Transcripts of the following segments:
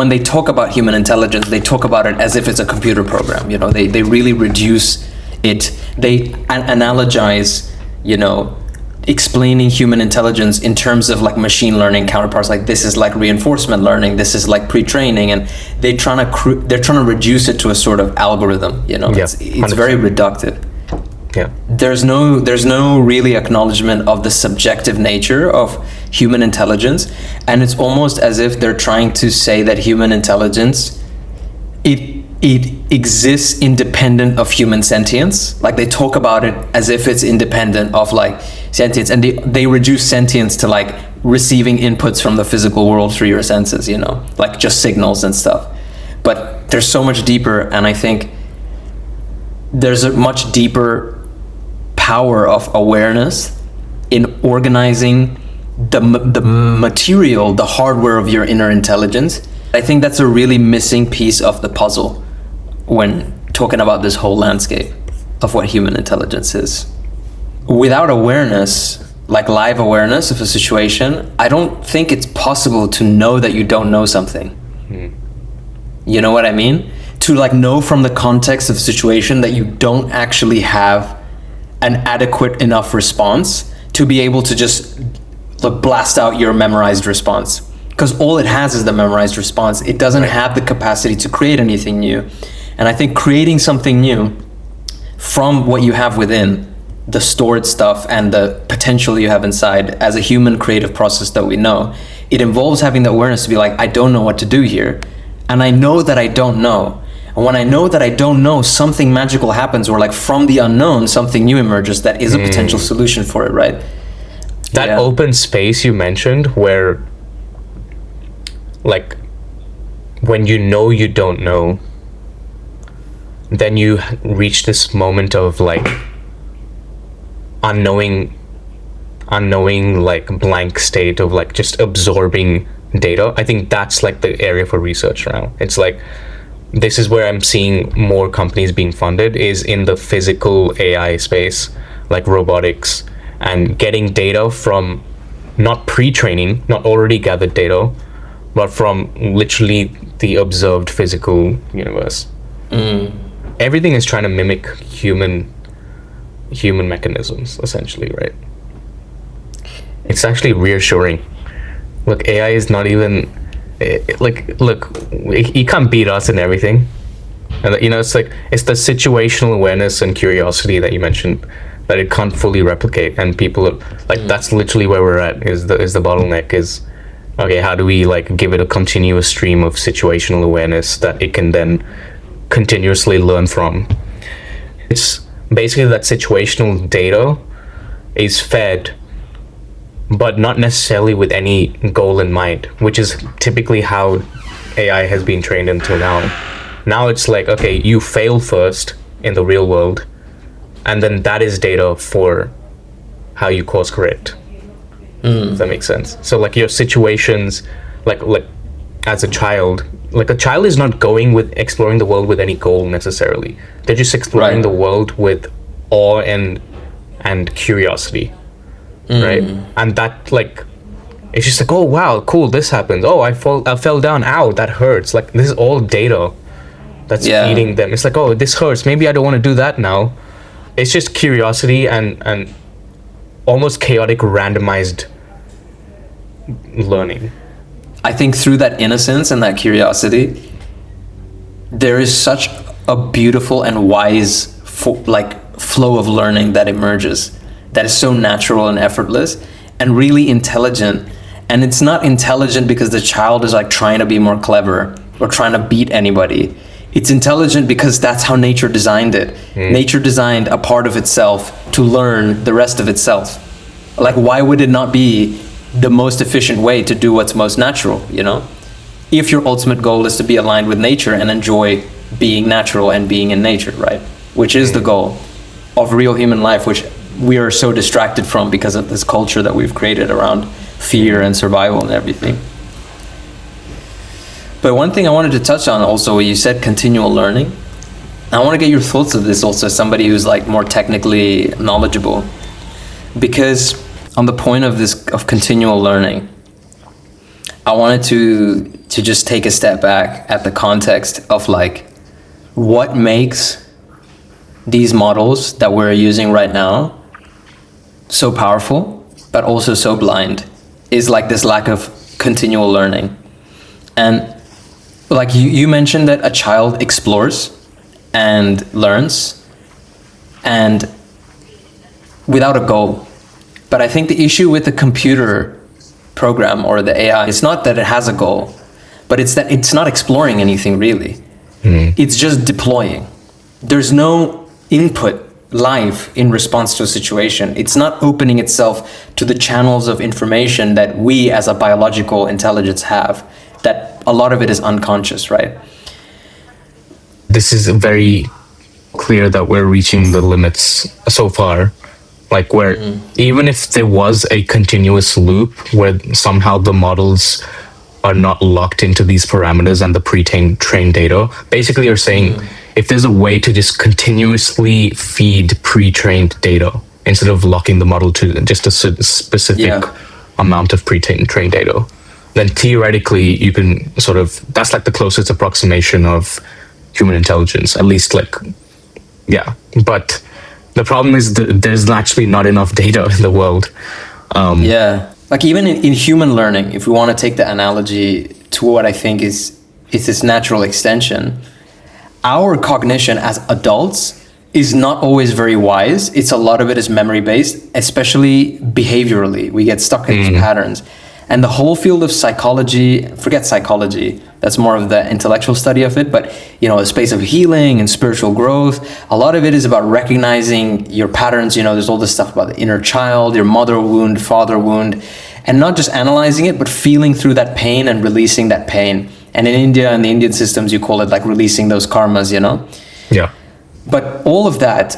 when they talk about human intelligence, they talk about it as if it's a computer program. You know, they really reduce it. They analogize, you know, explaining human intelligence in terms of like machine learning counterparts. Like this is like reinforcement learning, this is like pre-training, and they're trying to reduce it to a sort of algorithm. You know, Yeah, it's very reductive. Yeah. There's no really acknowledgement of the subjective nature of human intelligence, and it's almost as if they're trying to say that human intelligence, it exists independent of human sentience. Like they talk about it as if it's independent of like sentience, and they reduce sentience to like receiving inputs from the physical world through your senses, you know, like just signals and stuff. But there's so much deeper, and I think there's a much deeper power of awareness in organizing the material, the hardware of your inner intelligence. I think that's a really missing piece of the puzzle when talking about this whole landscape of what human intelligence is. Without awareness, like live awareness of a situation, I don't think it's possible to know that you don't know something. You know what I mean? To like know from the context of the situation that you don't actually have an adequate enough response to be able to just blast out your memorized response. Because all it has is the memorized response. It doesn't have the capacity to create anything new. And I think creating something new from what you have within, the stored stuff and the potential you have inside as a human creative process that we know, it involves having the awareness to be like, I don't know what to do here. And I know that I don't know. And when I know that I don't know, something magical happens, or like from the unknown, something new emerges that is a potential solution for it, right? That open space you mentioned where, like, when you know you don't know, then you reach this moment of like unknowing like blank state of like just absorbing data. I think that's like the area for research now. It's like, this is where I'm seeing more companies being funded, is in the physical AI space, like robotics, and getting data from not pre-training, not already gathered data, but from literally the observed physical universe. Everything is trying to mimic human mechanisms, essentially, right? It's actually reassuring. Look, AI is not even look, you can't beat us in everything. And you know, it's like, it's the situational awareness and curiosity that you mentioned that it can't fully replicate, and people are like, that's literally where we're at, is the bottleneck. Is okay, how do we like give it a continuous stream of situational awareness that it can then continuously learn from? It's basically that situational data is fed, but not necessarily with any goal in mind, which is typically how AI has been trained until now. Now it's like, okay, you fail first in the real world, and then that is data for how you course correct. Does that make sense? So like your situations, like as a child, like a child is not going with exploring the world with any goal necessarily. They're just exploring the world with awe and curiosity. Right? And that, like, it's just like, oh wow, cool, this happened. Oh, I fell down. Ow, that hurts. Like, this is all data that's feeding them. It's like, oh, this hurts. Maybe I don't want to do that now. It's just curiosity and almost chaotic randomized learning. I think through that innocence and that curiosity, there is such a beautiful and wise flow of learning that emerges, that is so natural and effortless and really intelligent. And it's not intelligent because the child is like trying to be more clever or trying to beat anybody. It's intelligent because that's how nature designed it. Nature designed a part of itself to learn the rest of itself. Like, why would it not be the most efficient way to do what's most natural, you know? If your ultimate goal is to be aligned with nature and enjoy being natural and being in nature, right? Which is the goal of real human life, which we are so distracted from because of this culture that we've created around fear and survival and everything. But one thing I wanted to touch on also, you said continual learning. I want to get your thoughts of this also, as somebody who's like more technically knowledgeable, because on the point of this, of continual learning, I wanted to just take a step back at the context of like what makes these models that we're using right now so powerful, but also so blind, is like this lack of continual learning. And like you mentioned that a child explores and learns and without a goal. But I think the issue with the computer program or the AI is not that it has a goal, but it's that it's not exploring anything really. It's just deploying. There's no input live in response to a situation. It's not opening itself to the channels of information that we as a biological intelligence have, that a lot of it is unconscious, right? This is very clear that we're reaching the limits so far. Like where even if there was a continuous loop where somehow the models are not locked into these parameters and the pre-trained data, basically you're saying if there's a way to just continuously feed pre-trained data instead of locking the model to just a specific amount of pre-trained data, then theoretically you can sort of, that's like the closest approximation of human intelligence, at least like, yeah. But the problem is that there's actually not enough data in the world. Like even in human learning, if we want to take the analogy to what I think is its natural extension, our cognition as adults is not always very wise. It's a lot of it is memory based, especially behaviorally. We get stuck in these patterns. And the whole field of psychology, forget psychology, that's more of the intellectual study of it, but you know, a space of healing and spiritual growth, a lot of it is about recognizing your patterns. You know, there's all this stuff about the inner child, your mother wound, father wound, and not just analyzing it, but feeling through that pain and releasing that pain. And in India and the Indian systems, you call it like releasing those karmas, you know? Yeah. But all of that,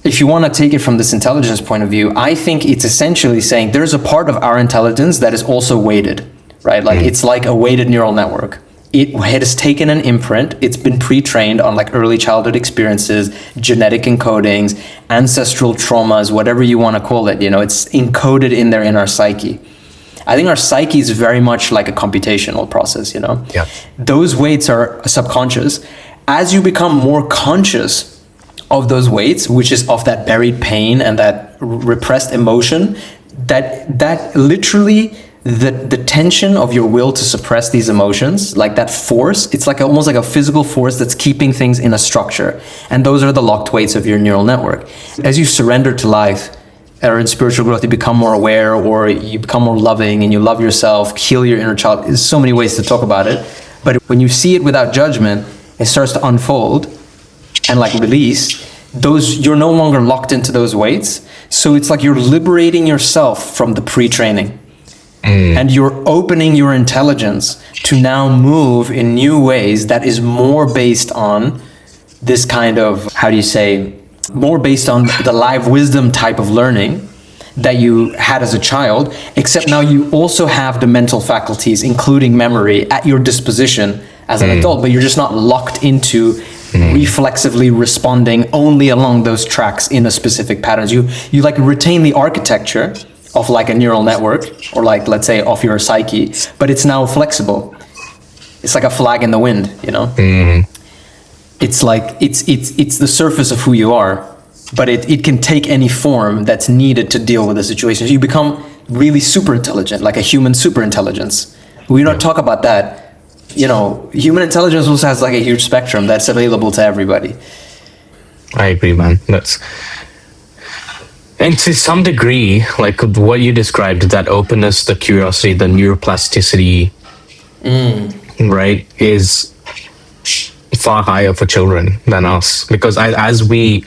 if you want to take it from this intelligence point of view, I think it's essentially saying there's a part of our intelligence that is also weighted, right? Like it's like a weighted neural network. It has taken an imprint. It's been pre-trained on like early childhood experiences, genetic encodings, ancestral traumas, whatever you want to call it. You know, it's encoded in there in our psyche. I think our psyche is very much like a computational process, you know? Yeah. Those weights are subconscious. As you become more conscious of those weights, which is of that buried pain and that repressed emotion, that literally the tension of your will to suppress these emotions, like that force, it's like almost like a physical force that's keeping things in a structure. And those are the locked weights of your neural network. As you surrender to life or in spiritual growth, you become more aware or you become more loving and you love yourself, heal your inner child. There's so many ways to talk about it. But when you see it without judgment, it starts to unfold and like release, those, you're no longer locked into those weights. So it's like you're liberating yourself from the pre-training. And you're opening your intelligence to now move in new ways that is more based on this kind of, how do you say, more based on the live wisdom type of learning that you had as a child, except now you also have the mental faculties, including memory, at your disposition as an adult, but you're just not locked into reflexively responding only along those tracks in a specific patterns. You like retain the architecture of like a neural network or like, let's say, of your psyche, but it's now flexible. It's like a flag in the wind, you know? It's like, it's the surface of who you are, but it can take any form that's needed to deal with the situation. You become really super intelligent, like a human super intelligence. We don't talk about that. You know, human intelligence also has like a huge spectrum that's available to everybody. I agree, man. And to some degree, like what you described, that openness, the curiosity, the neuroplasticity, right, is far higher for children than us. Because as we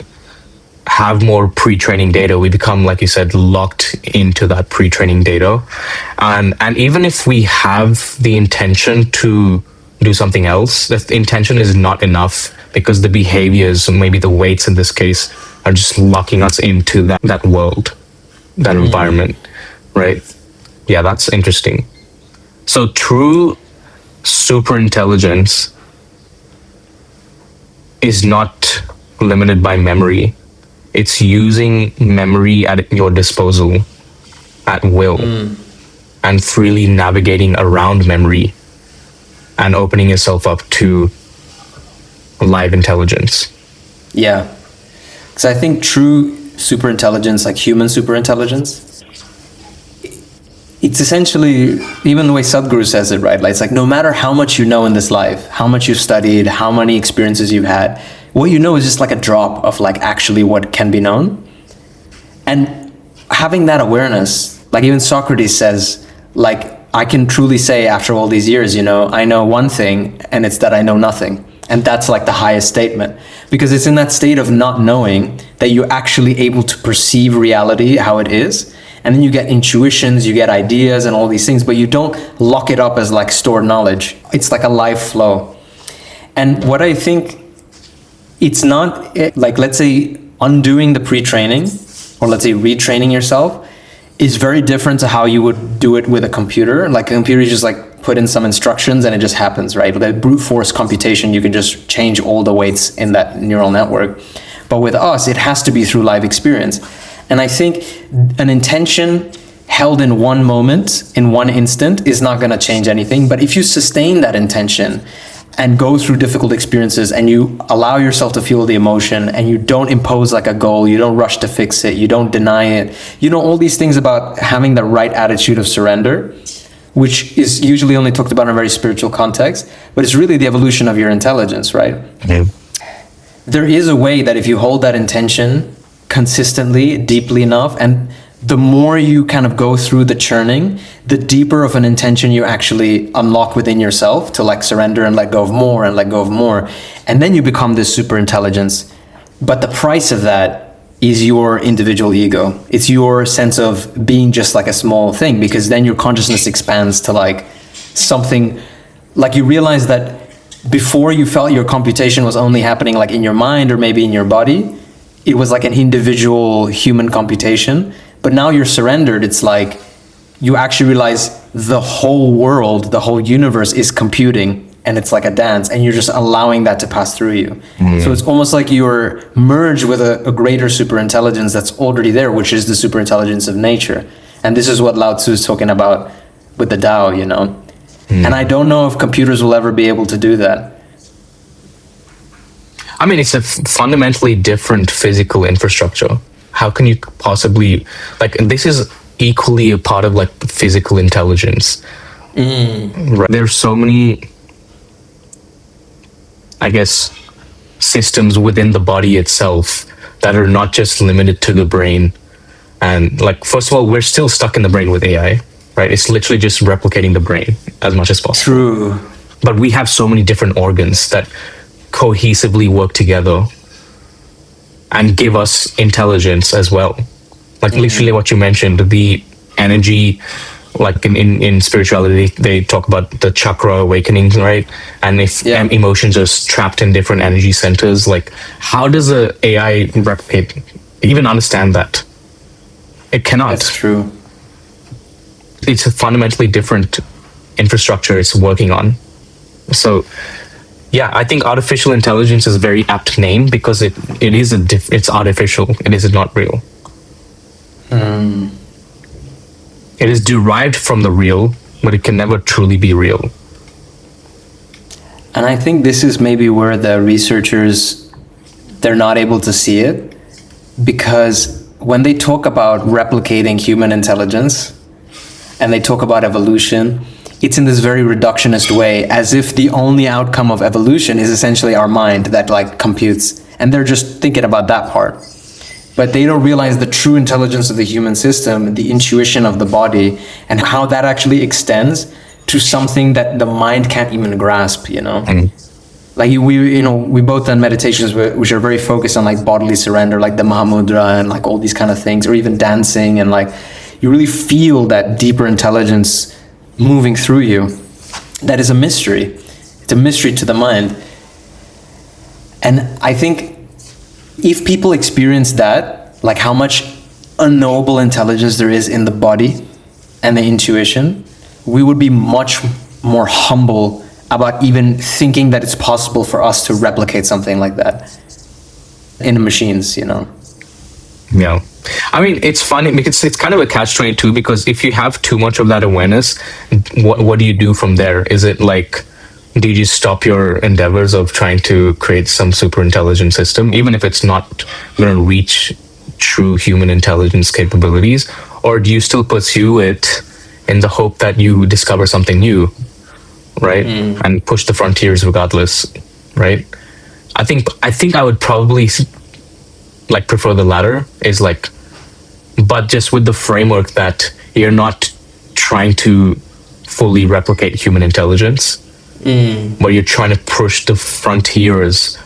have more pre-training data, we become, like you said, locked into that pre-training data. And even if we have the intention to do something else, the intention is not enough because the behaviors, maybe the weights in this case, are just locking us into that world, that environment, right? Yeah, that's interesting. So true super intelligence is not limited by memory. It's using memory at your disposal at will and freely navigating around memory and opening yourself up to live intelligence. Yeah. Because I think true superintelligence, like human superintelligence, it's essentially, even the way Sadhguru says it, right? Like, it's like, no matter how much you know in this life, how much you've studied, how many experiences you've had, what you know is just like a drop of like actually what can be known. And having that awareness, like even Socrates says, like, I can truly say after all these years, you know, I know one thing, and it's that I know nothing. And that's like the highest statement, because it's in that state of not knowing that you're actually able to perceive reality how it is. And then you get intuitions, you get ideas and all these things, but you don't lock it up as like stored knowledge. It's like a live flow. And what I think, it's not like, let's say, undoing the pre-training, or let's say retraining yourself, is very different to how you would do it with a computer. Like a computer, you just like put in some instructions and it just happens, right? With a brute force computation, you can just change all the weights in that neural network. But with us, it has to be through live experience. And I think an intention held in one moment, in one instant, is not going to change anything. But if you sustain that intention and go through difficult experiences and you allow yourself to feel the emotion and you don't impose like a goal, you don't rush to fix it, you don't deny it, you know, all these things about having the right attitude of surrender, which is usually only talked about in a very spiritual context, but it's really the evolution of your intelligence, right? Yeah. There is a way that if you hold that intention consistently, deeply enough, and the more you kind of go through the churning, the deeper of an intention you actually unlock within yourself to like surrender and let go of more and let go of more. And then you become this super intelligence. But the price of that is your individual ego. It's your sense of being just like a small thing, because then your consciousness expands to like something, like you realize that before you felt your computation was only happening like in your mind or maybe in your body, it was like an individual human computation. But now you're surrendered, it's like you actually realize the whole world, the whole universe is computing, and it's like a dance, and you're just allowing that to pass through you. So it's almost like you're merged with a greater super intelligence that's already there, which is the super intelligence of nature. And this is what Lao Tzu is talking about with the Tao, you know? And I don't know if computers will ever be able to do that. I mean, it's a fundamentally different physical infrastructure. How can you possibly, like, this is equally a part of like physical intelligence. Right? There's so many, I guess, systems within the body itself that are not just limited to the brain. And like, first of all, we're still stuck in the brain with AI, right? It's literally just replicating the brain as much as possible. True. But we have so many different organs that cohesively work together and give us intelligence as well. Like literally what you mentioned, the energy, like in spirituality, they talk about the chakra awakenings, right? And if emotions are trapped in different energy centers, like how does a AI replicate, even understand that? It cannot. That's true. It's a fundamentally different infrastructure it's working on. So yeah, I think artificial intelligence is a very apt name because it's artificial. It is not real. It is derived from the real, but it can never truly be real. And I think this is maybe where the researchers, they're not able to see it, because when they talk about replicating human intelligence and they talk about evolution, it's in this very reductionist way, as if the only outcome of evolution is essentially our mind that like computes, and they're just thinking about that part. But they don't realize the true intelligence of the human system, the intuition of the body, and how that actually extends to something that the mind can't even grasp, you know? Like we both done meditations which are very focused on like bodily surrender, like the Mahamudra and like all these kind of things, or even dancing, and like you really feel that deeper intelligence moving through you. That is a mystery. It's a mystery to the mind. And I think if people experience that, like how much unknowable intelligence there is in the body and the intuition, we would be much more humble about even thinking that it's possible for us to replicate something like that in machines, you know? Yeah. I mean, it's funny because it's kind of a catch-22, because if you have too much of that awareness, what do you do from there? Is it like do you just stop your endeavors of trying to create some super intelligent system, even if it's not going to reach true human intelligence capabilities? Or do you still pursue it in the hope that you discover something new, right? And push the frontiers regardless, right? I think I would probably like prefer the latter, is like, but just with the framework that you're not trying to fully replicate human intelligence, but you're trying to push the frontiers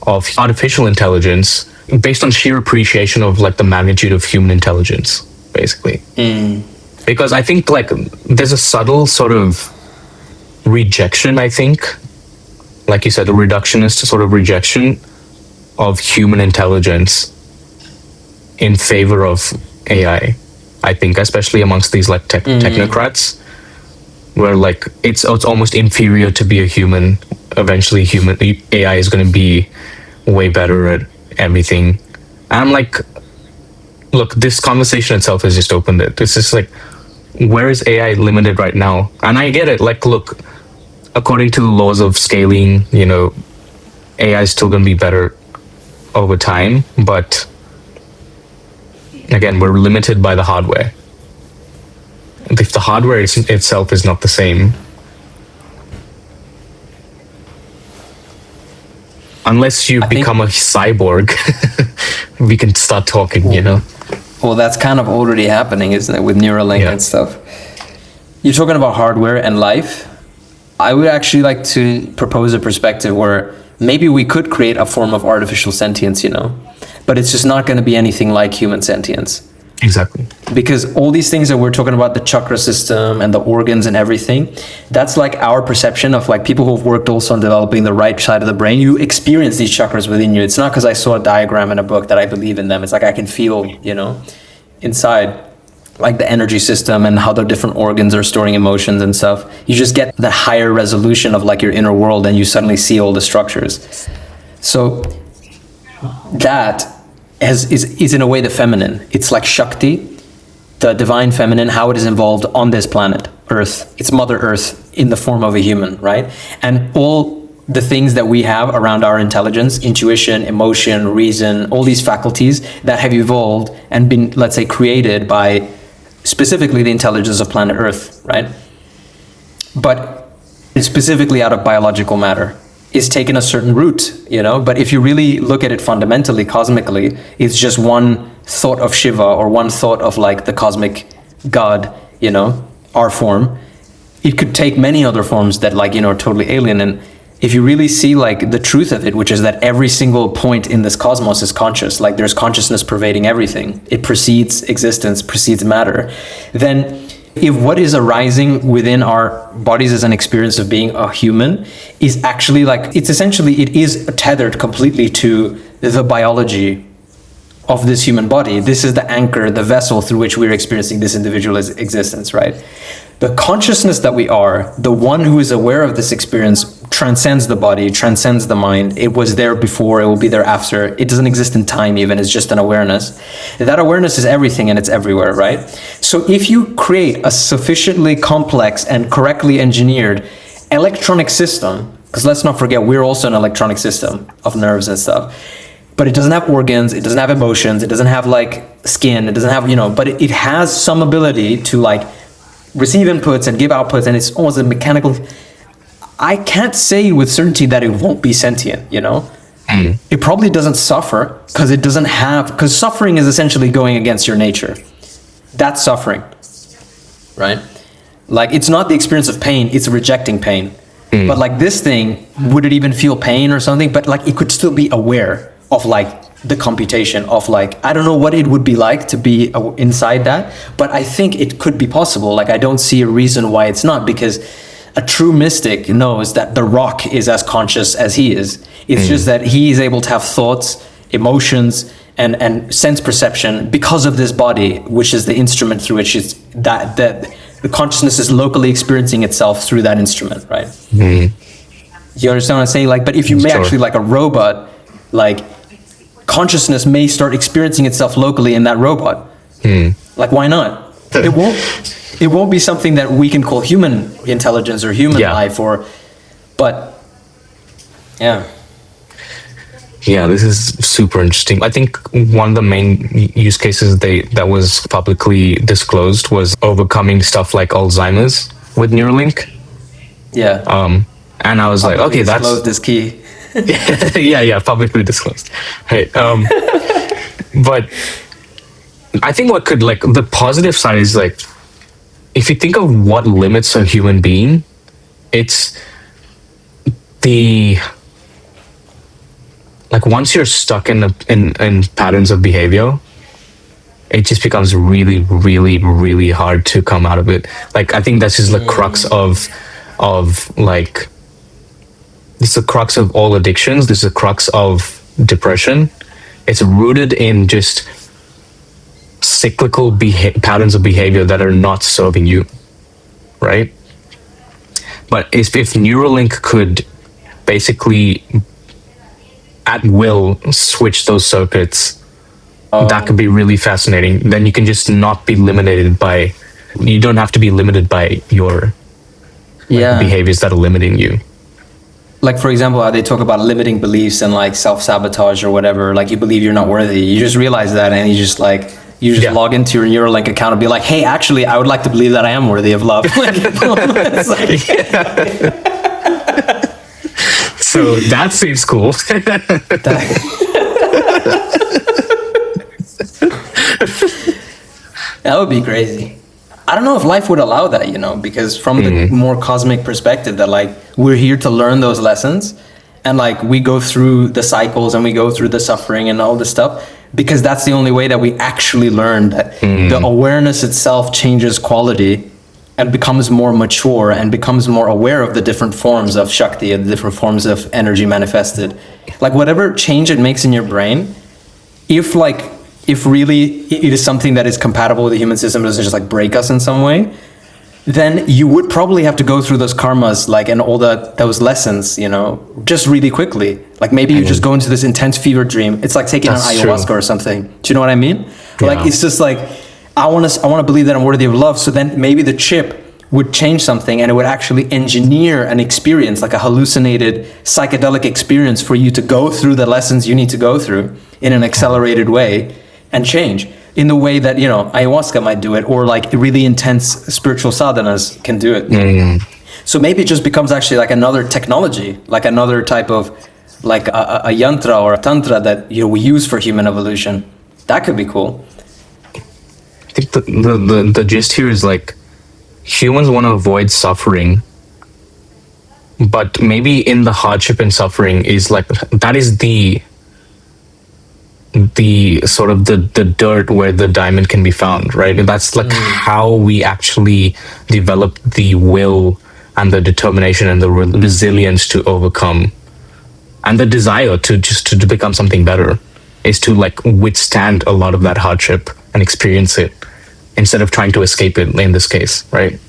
of artificial intelligence based on sheer appreciation of like the magnitude of human intelligence, basically. Because I think like there's a subtle sort of rejection, I think, like you said, the reductionist sort of rejection of human intelligence in favor of AI. I think, especially amongst these like technocrats, where like it's almost inferior to be a human. Eventually, AI is going to be way better at everything. And I'm like, look, this conversation itself has just opened it. It's just like, where is AI limited right now? And I get it. Like, look, according to the laws of scaling, you know, AI is still going to be better over time, but again, we're limited by the hardware. If the hardware itself is not the same, unless you become a cyborg, we can start talking, you know? Well, that's kind of already happening, isn't it, with Neuralink and stuff? You're talking about hardware and life. I would actually like to propose a perspective where maybe we could create a form of artificial sentience, you know, but it's just not going to be anything like human sentience. Exactly. Because all these things that we're talking about, the chakra system and the organs and everything, that's like our perception of like people who've worked also on developing the right side of the brain. You experience these chakras within you. It's not because I saw a diagram in a book that I believe in them. It's like I can feel, you know, inside, like the energy system and how the different organs are storing emotions and stuff. You just get the higher resolution of like your inner world and you suddenly see all the structures. So that is in a way the feminine. It's like Shakti, the divine feminine, how it is involved on this planet, Earth. It's Mother Earth in the form of a human, right? And all the things that we have around our intelligence, intuition, emotion, reason, all these faculties that have evolved and been, let's say, created by specifically the intelligence of planet Earth, right? But specifically out of biological matter, is taken a certain route, you know? But if you really look at it fundamentally, cosmically, it's just one thought of Shiva or one thought of like the cosmic God, you know, our form. It could take many other forms that like, you know, are totally alien. And if you really see like the truth of it, which is that every single point in this cosmos is conscious, like there's consciousness pervading everything. It precedes existence, precedes matter. Then if what is arising within our bodies as an experience of being a human is actually like, it's essentially, it is tethered completely to the biology of this human body. This is the anchor, the vessel through which we're experiencing this individual existence, right? The consciousness that we are, the one who is aware of this experience, transcends the body, transcends the mind. It was there before, it will be there after. It doesn't exist in time even, it's just an awareness. That awareness is everything and it's everywhere, right? So if you create a sufficiently complex and correctly engineered electronic system, because let's not forget, we're also an electronic system of nerves and stuff, but it doesn't have organs, it doesn't have emotions, it doesn't have like skin, it doesn't have, you know, but it has some ability to like receive inputs and give outputs, and it's almost a mechanical. I can't say with certainty that it won't be sentient, you know? It probably doesn't suffer because it doesn't have, because suffering is essentially going against your nature. That's suffering, right? Like it's not the experience of pain, it's rejecting pain. But like this thing, would it even feel pain or something? But like it could still be aware of like the computation of like, I don't know what it would be like to be inside that, but I think it could be possible. Like I don't see a reason why it's not, because a true mystic knows that the rock is as conscious as he is. It's just that he is able to have thoughts, emotions, and sense perception because of this body, which is the instrument through which it's that the consciousness is locally experiencing itself through that instrument, right? You understand what I'm saying? Like, but if you make actually like a robot, like consciousness may start experiencing itself locally in that robot. Like, why not? It won't be something that we can call human intelligence or human life, or But yeah. Yeah, this is super interesting. I think one of the main use cases that was publicly disclosed was overcoming stuff like Alzheimer's with Neuralink. Yeah. And I was like, okay, that's disclosed is key. yeah, publicly disclosed. Right. But I think what could, like, the positive side is, like, if you think of what limits a human being, it's the, like, once you're stuck in patterns of behavior, it just becomes really, really, really hard to come out of it. Like, I think that's just the crux of like, this is the crux of all addictions. This is the crux of depression. It's rooted in just cyclical patterns of behavior that are not serving you, right? But if Neuralink could basically at will switch those circuits, that could be really fascinating. Then you can just not be limited by, you don't have to be limited by your behaviors that are limiting you. Like, for example, how they talk about limiting beliefs and like self-sabotage or whatever. Like, you believe you're not worthy. You just realize that, and you just log into your Neuralink account and be like, hey, actually, I would like to believe that I am worthy of love. So that seems cool. That would be crazy. I don't know if life would allow that, because from the more cosmic perspective that, like, we're here to learn those lessons, and like we go through the cycles and we go through the suffering and all this stuff, because that's the only way that we actually learn that the awareness itself changes quality and becomes more mature and becomes more aware of the different forms of Shakti and the different forms of energy manifested. Like, whatever change it makes in your brain, if really it is something that is compatible with the human system, doesn't just like break us in some way, then you would probably have to go through those karmas, like, and all those lessons, just really quickly. Like, maybe you just go into this intense fever dream. It's like taking an ayahuasca or something. Do you know what I mean? Yeah. Like, it's just like, I want to believe that I'm worthy of love. So then maybe the chip would change something, and it would actually engineer an experience, like a hallucinated psychedelic experience, for you to go through the lessons you need to go through in an accelerated way and change in the way that, ayahuasca might do it, or like really intense spiritual sadhanas can do it. So maybe it just becomes actually like another technology, like another type of, like a yantra or a tantra that we use for human evolution. That could be cool. I think the gist here is, like, humans want to avoid suffering, but maybe in the hardship and suffering is like, that is the sort of the dirt where the diamond can be found, right? And that's like how we actually develop the will and the determination and the resilience to overcome, and the desire to become something better, is to, like, withstand a lot of that hardship and experience it instead of trying to escape it in this case, right?